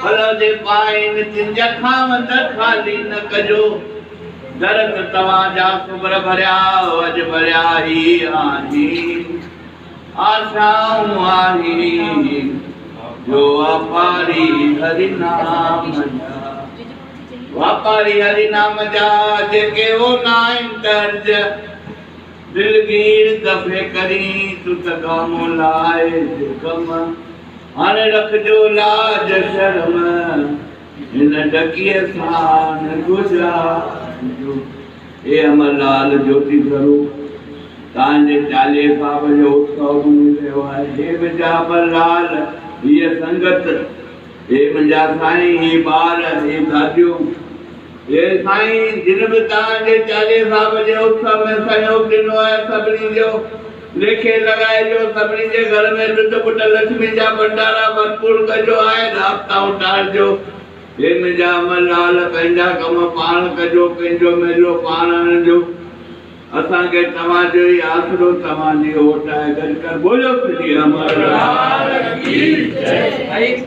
भला जे पाइन तिंजा खावंद खाली न कजो दरत तव्हांजा कुबर भरिया अज भरिया ही आही आशाऊं आही जो वापारी हरि नाम जा वापारी हरि नाम जा जेके वो नाइन दर्ज दिलगीर दफे करी तू तगामो लाए कम हाणे रखजो लाज शर्म हिन डकीअ सां न गुज़ारिजो। हे अमरलाल ज्योति स्वरूप तव्हांजे चालीहे साहब जो उत्सव मञी रहियो आहे। हे मुंहिंजा अमरलाल हीअ संगत, हे मुंहिंजा साईं, ही ॿार, हे दादियूं, हे साईं जिन बि तव्हांजे चालीहे साहब जे उत्सव में सहयोग ॾिनो आहे सभिनी जो लेखे लॻाइजो। सभिनी जे घर में ॾुध पुट लक्ष्मी जा भंडारा भरपूर कजो आहे राबताऊं टारजो। हे मुंहिंजा अमरलाल पंहिंजा कम पाण कजो, पंहिंजो मेलो पाण हणिजो। असांखे तव्हांजो ई आसरो तव्हांजी ओट आहे। गॾु कर बोलो श्री अमरलाल की जय।